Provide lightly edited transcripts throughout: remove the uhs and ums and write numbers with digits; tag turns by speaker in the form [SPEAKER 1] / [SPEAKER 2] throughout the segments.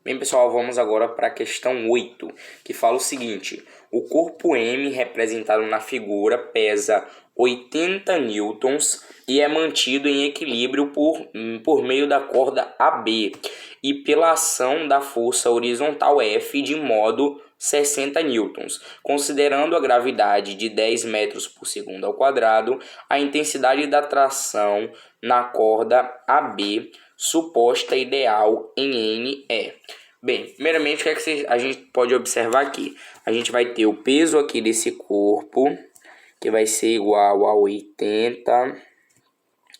[SPEAKER 1] Bem, pessoal, vamos agora para a questão 8, que fala o seguinte: o corpo M, representado na figura, pesa 80 newtons e é mantido em equilíbrio por meio da corda AB e pela ação da força horizontal F de modo 60 newtons. Considerando a gravidade de 10 metros por segundo ao quadrado, a intensidade da tração na corda AB suposta ideal em N é. Bem, primeiramente, o que é que a gente pode observar aqui? A gente vai ter o peso aqui desse corpo, que vai ser igual a 80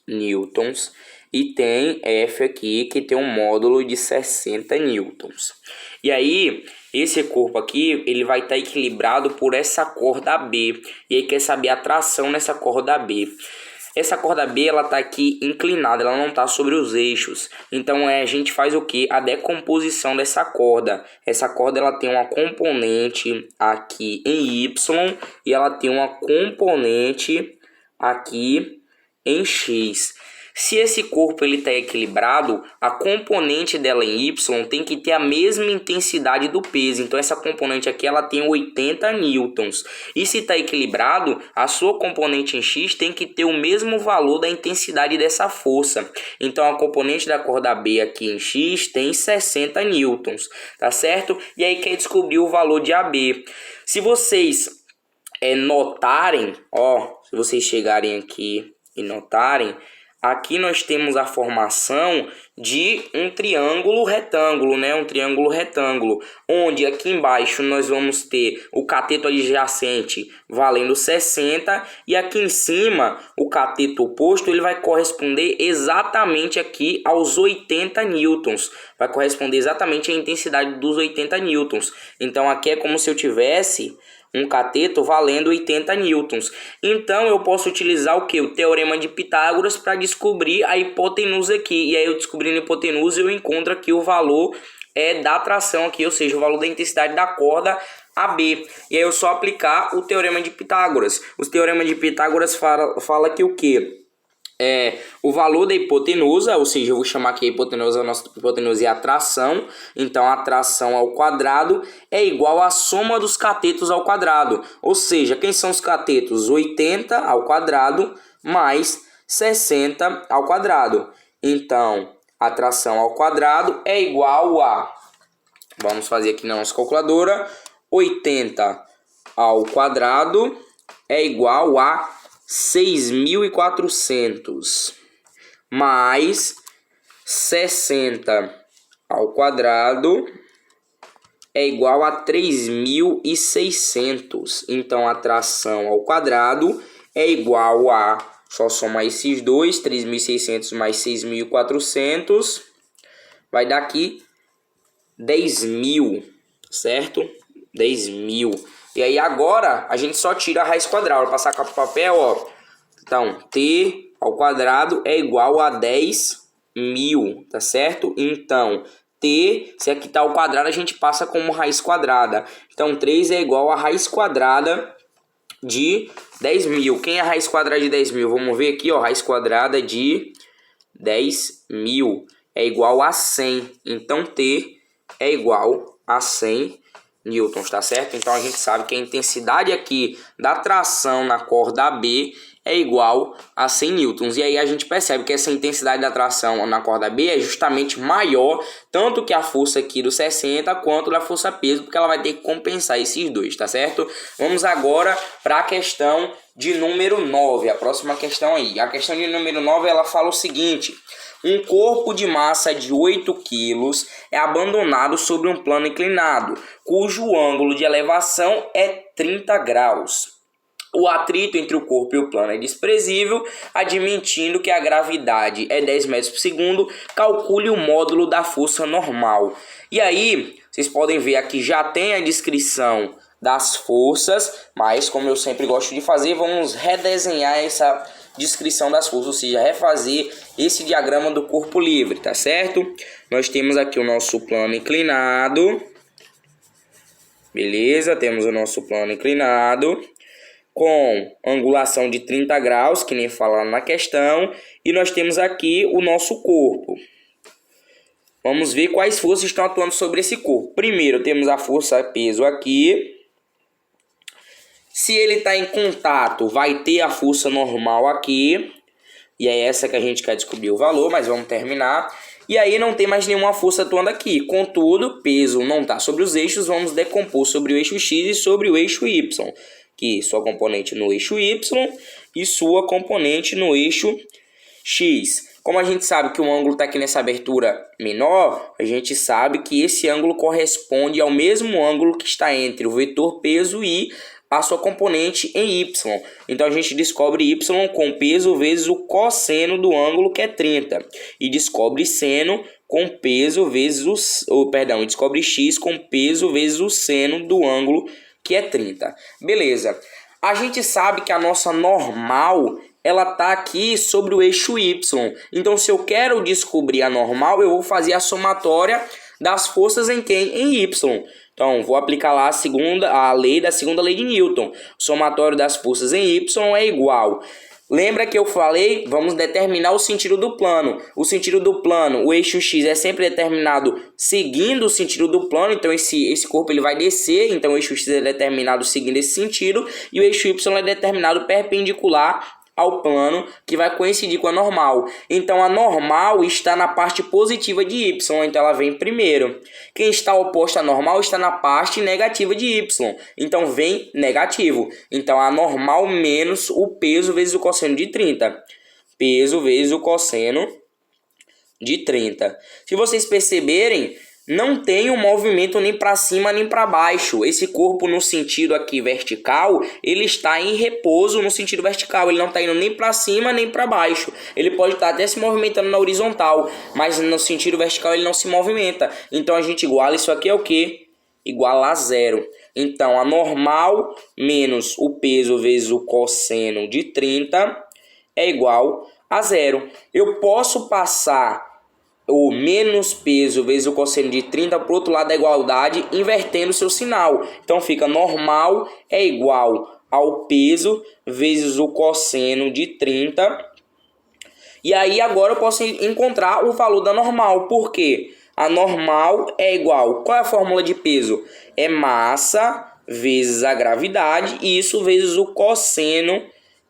[SPEAKER 1] newtons, e tem F aqui, que tem um módulo de 60 newtons. E aí, esse corpo aqui, ele vai estar equilibrado por essa corda B, e aí quer saber a tração nessa corda B. Essa corda B, ela tá aqui inclinada, ela não tá sobre os eixos. Então a gente faz o que? A decomposição dessa corda. Essa corda, ela tem uma componente aqui em Y e ela tem uma componente aqui em X. Se esse corpo ele está equilibrado, a componente dela em Y tem que ter a mesma intensidade do peso. Então essa componente aqui ela tem 80 newtons. E se está equilibrado, a sua componente em X tem que ter o mesmo valor da intensidade dessa força. Então a componente da corda B aqui em X tem 60 newtons, tá certo? E aí quer descobrir o valor de AB. Se vocês notarem, se vocês chegarem aqui e notarem, aqui nós temos a formação de um triângulo retângulo, né? Um triângulo retângulo, onde aqui embaixo nós vamos ter o cateto adjacente valendo 60 e aqui em cima o cateto oposto ele vai corresponder exatamente aqui aos 80 newtons. Vai corresponder exatamente à intensidade dos 80 newtons. Então aqui é como se eu tivesse um cateto valendo 80 newtons. Então eu posso utilizar o que? O teorema de Pitágoras para descobrir a hipotenusa aqui. E aí eu descobrindo a hipotenusa eu encontro aqui o valor da tração aqui, ou seja, o valor da intensidade da corda AB. E aí eu só aplicar o teorema de Pitágoras. O teorema de Pitágoras fala que o que? O valor da hipotenusa, ou seja, eu vou chamar aqui a hipotenusa, a nossa hipotenusa é a tração. Então a tração ao quadrado é igual à soma dos catetos ao quadrado. Ou seja, quem são os catetos? 80 ao quadrado mais 60 ao quadrado. Então a tração ao quadrado é igual a, vamos fazer aqui na nossa calculadora, 80 ao quadrado é igual a 6.400 mais 60 ao quadrado é igual a 3.600. Então a tração ao quadrado é igual a, só somar esses dois, 3.600 mais 6.400 vai dar aqui 10.000, certo? 10.000. E aí agora a gente só tira a raiz quadrada. Vou passar com o papel, Então, t ao quadrado é igual a 10.000, tá certo? Então, t, se aqui tá ao quadrado, a gente passa como raiz quadrada. Então, 3 é igual a raiz quadrada de 10.000. Quem é a raiz quadrada de 10.000? Vamos ver aqui, raiz quadrada de 10.000 é igual a 100. Então, t é igual a 100 newtons, tá certo? Então a gente sabe que a intensidade aqui da tração na corda B é igual a 100 newtons. E aí a gente percebe que essa intensidade da tração na corda B é justamente maior, tanto que a força aqui do 60 quanto da força peso, porque ela vai ter que compensar esses dois, tá certo? Vamos agora para a questão de número 9, a próxima questão aí. A questão de número 9, ela fala o seguinte: um corpo de massa de 8 kg é abandonado sobre um plano inclinado, cujo ângulo de elevação é 30 graus. O atrito entre o corpo e o plano é desprezível. Admitindo que a gravidade é 10 metros por segundo, calcule o módulo da força normal. E aí, vocês podem ver aqui, já tem a descrição das forças, mas como eu sempre gosto de fazer, vamos redesenhar essa descrição das forças, ou seja, refazer esse diagrama do corpo livre, tá certo? Nós temos aqui o nosso plano inclinado, beleza? Temos o nosso plano inclinado com angulação de 30 graus, que nem fala na questão, e nós temos aqui o nosso corpo. Vamos ver quais forças estão atuando sobre esse corpo. Primeiro, temos a força peso aqui. Se ele está em contato, vai ter a força normal aqui. E é essa que a gente quer descobrir o valor, mas vamos terminar. E aí não tem mais nenhuma força atuando aqui. Contudo, peso não está sobre os eixos, vamos decompor sobre o eixo X e sobre o eixo Y. Que sua componente no eixo Y e sua componente no eixo X. Como a gente sabe que o ângulo está aqui nessa abertura menor, a gente sabe que esse ângulo corresponde ao mesmo ângulo que está entre o vetor peso e a sua componente em Y. Então a gente descobre Y com peso vezes o cosseno do ângulo, que é 30. E descobre seno com peso vezes descobre X com peso vezes o seno do ângulo, que é 30. Beleza. A gente sabe que a nossa normal, ela tá aqui sobre o eixo Y. Então se eu quero descobrir a normal, eu vou fazer a somatória das forças em quem? Em Y. Então, vou aplicar lá a lei da segunda lei de Newton. O somatório das forças em Y é igual. Lembra que eu falei? Vamos determinar o sentido do plano. O sentido do plano, o eixo X é sempre determinado seguindo o sentido do plano. Então, esse corpo ele vai descer. Então, o eixo X é determinado seguindo esse sentido. E o eixo Y é determinado perpendicular ao plano, que vai coincidir com a normal. Então a normal está na parte positiva de Y, então ela vem primeiro. Quem está oposto à normal está na parte negativa de Y, então vem negativo. Então a normal menos o peso vezes o cosseno de 30. Peso vezes o cosseno de 30. Se vocês perceberem, não tem um movimento nem para cima nem para baixo. Esse corpo no sentido aqui vertical, ele está em repouso no sentido vertical. Ele não está indo nem para cima nem para baixo. Ele pode estar até se movimentando na horizontal, mas no sentido vertical ele não se movimenta. Então a gente iguala isso aqui é o quê? Igual a zero. Então a normal menos o peso vezes o cosseno de 30 é igual a zero. Eu posso passar o menos peso vezes o cosseno de 30 para o outro lado da igualdade, invertendo o seu sinal. Então fica normal é igual ao peso vezes o cosseno de 30. E aí agora eu posso encontrar o valor da normal. Por quê? A normal é igual. Qual é a fórmula de peso? É massa vezes a gravidade, e isso vezes o cosseno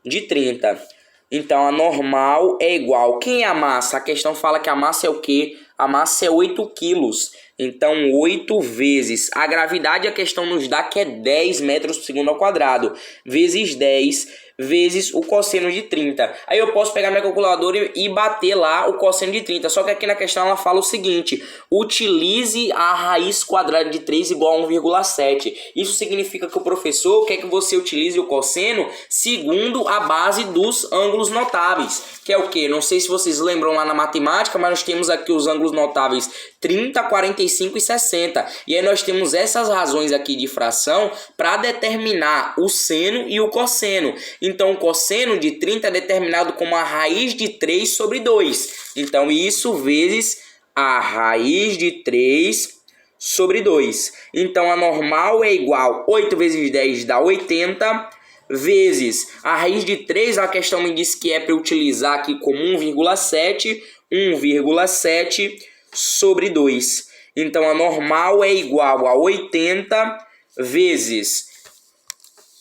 [SPEAKER 1] de 30. Então a normal é igual. Quem é a massa? A questão fala que a massa é o quê? A massa é 8 quilos. Então 8 vezes a gravidade, a questão nos dá que é 10 metros por segundo ao quadrado. Vezes 10 vezes o cosseno de 30. Aí eu posso pegar minha calculadora e bater lá o cosseno de 30. Só que aqui na questão ela fala o seguinte: utilize a raiz quadrada de 3 igual a 1,7. Isso significa que o professor quer que você utilize o cosseno segundo a base dos ângulos notáveis. Que é o quê? Não sei se vocês lembram lá na matemática, mas nós temos aqui os ângulos notáveis 30, 45 e 60. E aí nós temos essas razões aqui de fração para determinar o seno e o cosseno. Então o cosseno de 30 é determinado como a raiz de 3 sobre 2. Então isso vezes a raiz de 3 sobre 2. Então a normal é igual a 8 vezes 10 dá 80, vezes a raiz de 3, a questão me diz que é para utilizar aqui como 1,7, 1,7 sobre 2. Então a normal é igual a 80 vezes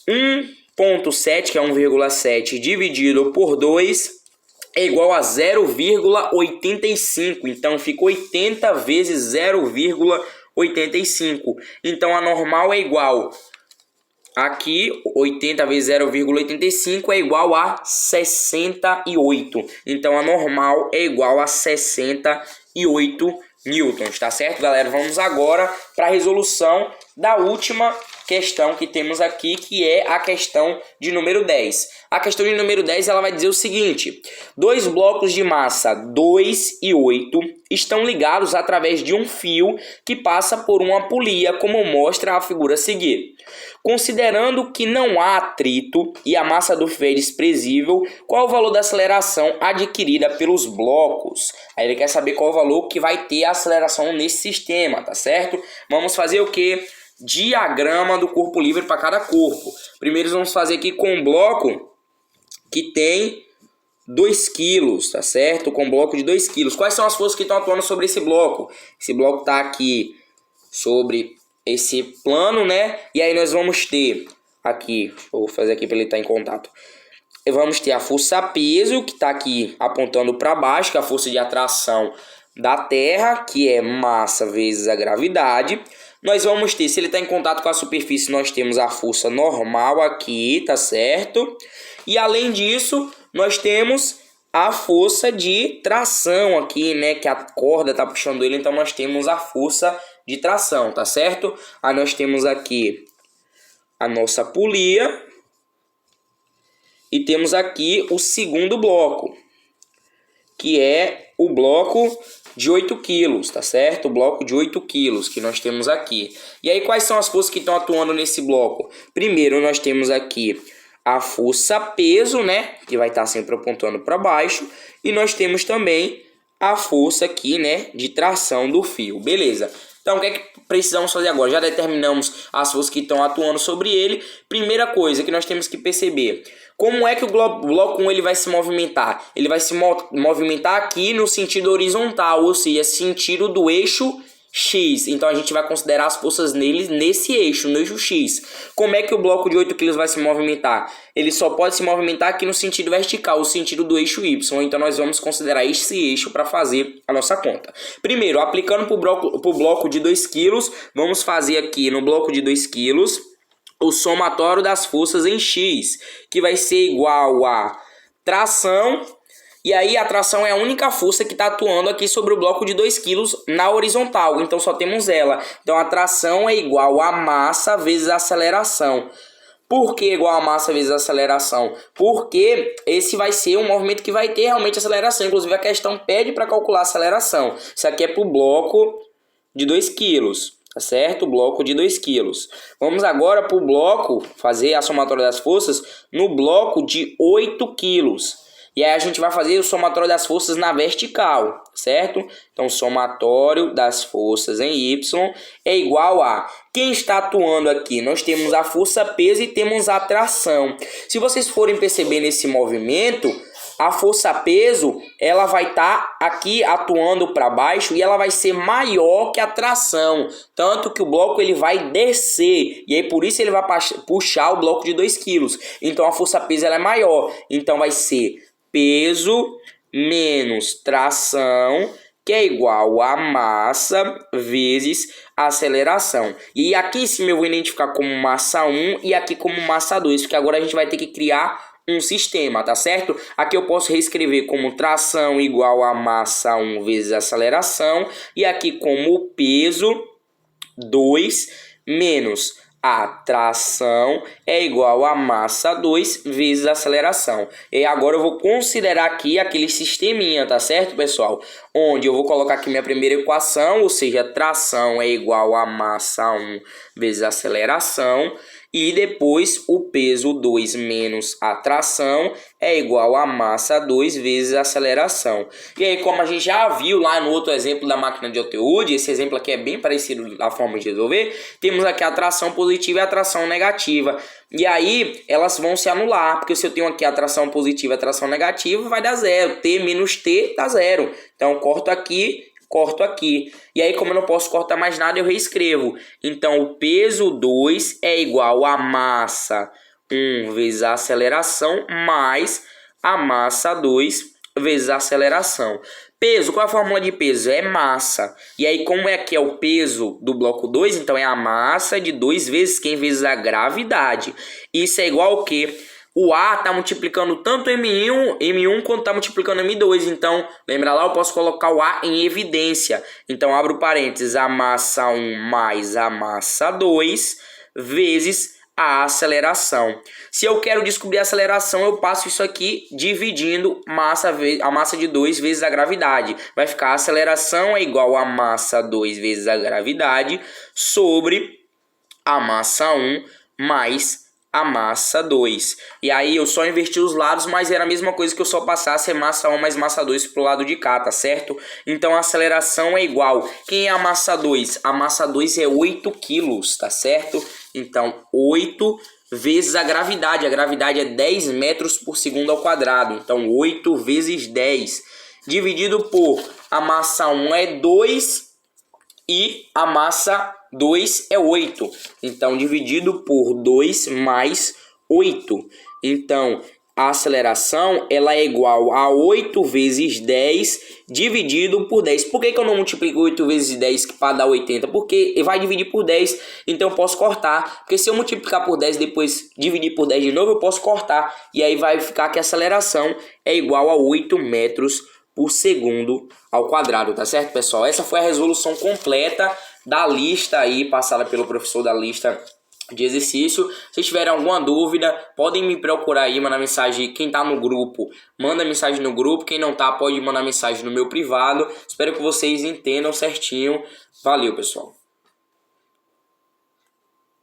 [SPEAKER 1] 1,7, que é 1,7, dividido por 2, é igual a 0,85. Então fica 80 vezes 0,85. Então a normal é igual, aqui 80 vezes 0,85 é igual a 68. Então a normal é igual a 68 newtons, tá certo, galera? Vamos agora para a resolução da última questão que temos aqui, que é a questão de número 10. A questão de número 10 ela vai dizer o seguinte: dois blocos de massa 2 e 8 estão ligados através de um fio que passa por uma polia, como mostra a figura a seguir. Considerando que não há atrito e a massa do fio é desprezível, qual o valor da aceleração adquirida pelos blocos? Aí ele quer saber qual o valor que vai ter a aceleração nesse sistema, tá certo? Vamos fazer o quê? Diagrama do corpo livre para cada corpo. Primeiro vamos fazer aqui com um bloco que tem 2 quilos, tá certo? Com um bloco de 2 quilos. Quais são as forças que estão atuando sobre esse bloco? Esse bloco está aqui sobre esse plano, né? E aí nós vamos ter aqui, vou fazer aqui para ele estar em contato. Vamos ter a força peso, que está aqui apontando para baixo, que é a força de atração da Terra, que é massa vezes a gravidade. Nós vamos ter, se ele está em contato com a superfície, nós temos a força normal aqui, tá certo? E além disso, nós temos a força de tração aqui, né? Que a corda está puxando ele, então nós temos a força de tração, tá certo? Aí nós temos aqui a nossa polia. E temos aqui o segundo bloco, que é o bloco de 8 quilos, tá certo? O bloco de 8 quilos que nós temos aqui. E aí, quais são as forças que estão atuando nesse bloco? Primeiro, nós temos aqui a força peso, né? Que vai estar sempre apontando para baixo. E nós temos também a força aqui, né? De tração do fio, beleza? Então, o que é que precisamos fazer agora? Já determinamos as forças que estão atuando sobre ele. Primeira coisa que nós temos que perceber: como é que o bloco 1 ele vai se movimentar? Ele vai se movimentar aqui no sentido horizontal, ou seja, sentido do eixo X. Então a gente vai considerar as forças nele nesse eixo, no eixo X. Como é que o bloco de 8 kg vai se movimentar? Ele só pode se movimentar aqui no sentido vertical, o sentido do eixo Y. Então nós vamos considerar esse eixo para fazer a nossa conta. Primeiro, aplicando para o bloco de 2 kg, vamos fazer aqui no bloco de 2 kg o somatório das forças em X, que vai ser igual a tração. E aí a tração é a única força que está atuando aqui sobre o bloco de 2 kg na horizontal. Então só temos ela. Então a tração é igual a massa vezes a aceleração. Por que igual a massa vezes a aceleração? Porque esse vai ser um movimento que vai ter realmente aceleração. Inclusive a questão pede para calcular a aceleração. Isso aqui é para o bloco de 2 kg. Tá certo? O bloco de 2 kg. Vamos agora para o bloco, fazer a somatória das forças no bloco de 8 kg. E aí a gente vai fazer o somatório das forças na vertical, certo? Então, o somatório das forças em Y é igual a... Quem está atuando aqui? Nós temos a força peso e temos a tração. Se vocês forem perceber nesse movimento, a força peso, ela vai estar aqui atuando para baixo e ela vai ser maior que a tração. Tanto que o bloco ele vai descer. E aí por isso ele vai puxar o bloco de 2 kg. Então a força peso ela é maior. Então vai ser peso menos tração, que é igual a massa vezes aceleração. E aqui sim eu vou identificar como massa 1 e aqui como massa 2, porque agora a gente vai ter que criar um sistema, tá certo? Aqui eu posso reescrever como tração igual a massa 1 vezes aceleração, e aqui como peso 2 menos a tração é igual a massa 2 vezes a aceleração. E agora eu vou considerar aqui aquele sisteminha, tá certo, pessoal? Onde eu vou colocar aqui minha primeira equação, ou seja, tração é igual a massa 1 vezes a aceleração. E depois o peso 2 menos a tração é igual a massa 2 vezes a aceleração. E aí, como a gente já viu lá no outro exemplo da máquina de Ottewude, esse exemplo aqui é bem parecido na forma de resolver, temos aqui a tração positiva e a tração negativa. E aí, elas vão se anular, porque se eu tenho aqui a tração positiva e a tração negativa, vai dar zero. T menos T dá zero. Então, corto aqui. E aí, como eu não posso cortar mais nada, eu reescrevo. Então, o peso 2 é igual a massa 1 vezes a aceleração mais a massa 2 vezes a aceleração. Peso, qual é a fórmula de peso? É massa. E aí, como é que é o peso do bloco 2? Então, é a massa de 2 vezes quem vezes a gravidade. Isso é igual ao quê? O A está multiplicando tanto M1 quanto está multiplicando M2. Então, lembra lá, eu posso colocar o A em evidência. Então, abro parênteses, a massa 1 mais a massa 2 vezes a aceleração. Se eu quero descobrir a aceleração, eu passo isso aqui dividindo a massa de 2 vezes a gravidade. Vai ficar a aceleração é igual a massa 2 vezes a gravidade sobre a massa 1 mais a massa 2. E aí eu só inverti os lados, mas era a mesma coisa que eu só passasse massa 1 mais massa 2 pro lado de cá, tá certo? Então a aceleração é igual. Quem é a massa 2? A massa 2 é 8 quilos, tá certo? Então 8 vezes a gravidade. A gravidade é 10 metros por segundo ao quadrado. Então, 8 vezes 10. Dividido por a massa 1 é 2 e a massa 2 é 8. Então, dividido por 2 mais 8. Então, a aceleração ela é igual a 8 vezes 10 dividido por 10. Por que eu não multiplico 8 vezes 10 para dar 80? Porque vai dividir por 10, então eu posso cortar. Porque se eu multiplicar por 10 e depois dividir por 10 de novo, eu posso cortar. E aí vai ficar que a aceleração é igual a 8 metros por segundo ao quadrado, tá certo, pessoal? Essa foi a resolução completa da lista aí, passada pelo professor da lista de exercício. Se tiverem alguma dúvida, podem me procurar aí, mandar mensagem. Quem tá no grupo, manda mensagem no grupo. Quem não tá, pode mandar mensagem no meu privado. Espero que vocês entendam certinho. Valeu, pessoal.